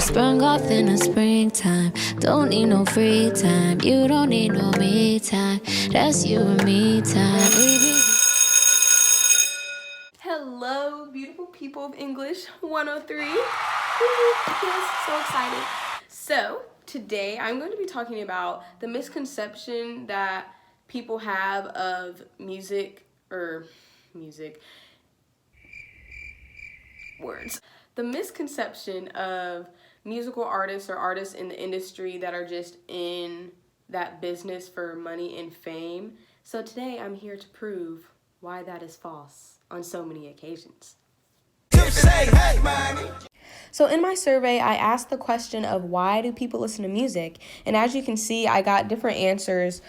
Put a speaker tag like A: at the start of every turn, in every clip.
A: just sprung off in the springtime. Don't need no free time. You don't need no me time. That's you and me time.
B: Hello, beautiful people of English 103. Yes, so excited. So, today I'm going to be talking about the misconception that people have of music. The misconception of musical artists or artists in the industry that are just in that business for money and fame. So today I'm here to prove why that is false on so many occasions. So in my survey, I asked the question of why do people listen to music? And as you can see, I got different answers.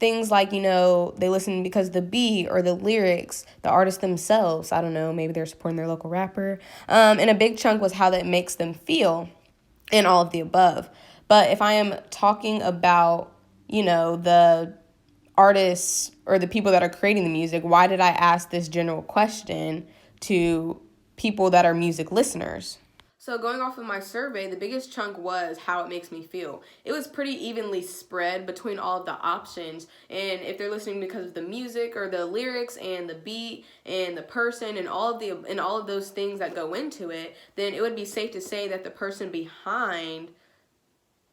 B: Things like, they listen because of the beat or the lyrics, the artist themselves. I don't know, maybe they're supporting their local rapper. And a big chunk was how that makes them feel, and all of the above. But if I am talking about, the artists or the people that are creating the music, why did I ask this general question to people that are music listeners? So going off of my survey, the biggest chunk was how it makes me feel. It was pretty evenly spread between all of the options. And if they're listening because of the music or the lyrics and the beat and the person and all of those things that go into it, then it would be safe to say that the person behind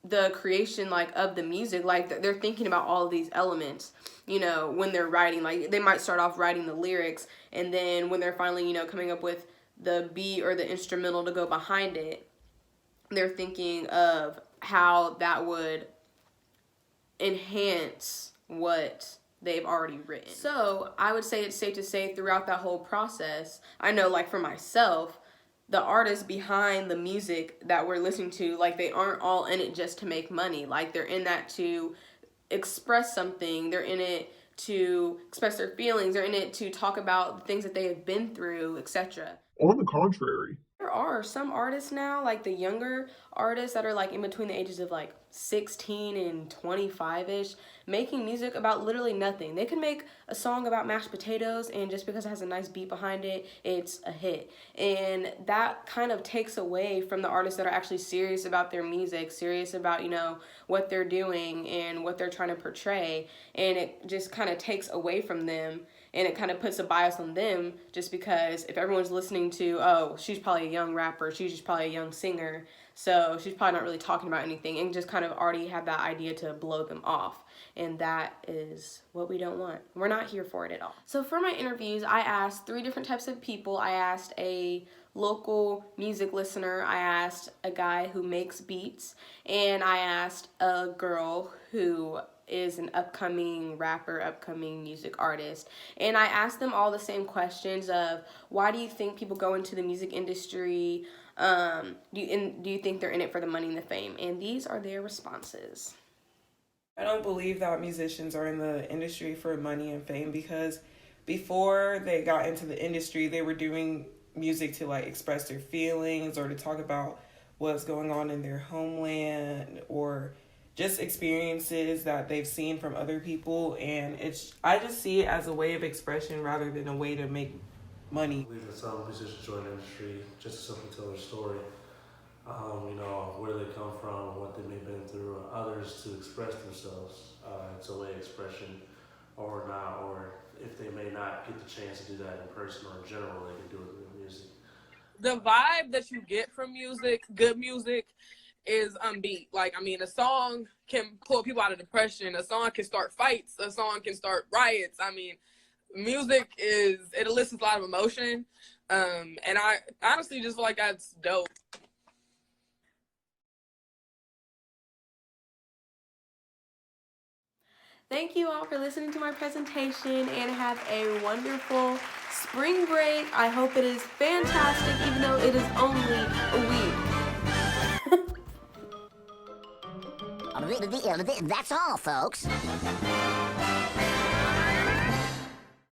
B: the creation of the music, they're thinking about all of these elements, when they're writing. They might start off writing the lyrics, and then when they're finally, coming up with the beat or the instrumental to go behind it, they're thinking of how that would enhance what they've already written. So I would say it's safe to say throughout that whole process, I know for myself, the artists behind the music that we're listening to, they aren't all in it just to make money. They're in that to express something. They're in it to express their feelings. They're in it to talk about the things that they have been through, etc.
C: On the contrary,
B: there are some artists now, the younger artists that are in between the ages of 16 and 25-ish, making music about literally nothing. They can make a song about mashed potatoes, and just because it has a nice beat behind it, it's a hit. And that kind of takes away from the artists that are actually serious about their music, serious about, what they're doing and what they're trying to portray. And it just kind of takes away from them. And it kind of puts a bias on them, just because if everyone's listening to, oh, she's probably a young rapper, she's just probably a young singer, so she's probably not really talking about anything, and just kind of already have that idea to blow them off. And that is what we don't want. We're not here for it at all. So for my interviews, I asked 3 different types of people. I asked a local music listener, I asked a guy who makes beats, and I asked a girl who is an upcoming rapper, upcoming music artist. And I asked them all the same questions of, why do you think people go into the music industry? Do you think they're in it for the money and the fame? And these are their responses.
D: I don't believe that musicians are in the industry for money and fame, because before they got into the industry, they were doing music to express their feelings or to talk about what's going on in their homeland, or just experiences that they've seen from other people. And I just see it as a way of expression rather than a way to make money.
E: I believe that some musicians join the industry just to simply tell their story, where they come from, what they may have been through, others to express themselves. It's a way of expression or not, or if they may not get the chance to do that in person or in general, they can do it with music.
F: The vibe that you get from music, good music, is unbeat. A song can pull people out of depression. A song can start fights. A song can start riots. Music it elicits a lot of emotion. And I honestly just feel like that's dope.
B: Thank you all for listening to my presentation, and have a wonderful spring break. I hope it is fantastic, even though it is only a week.
G: That's all, folks.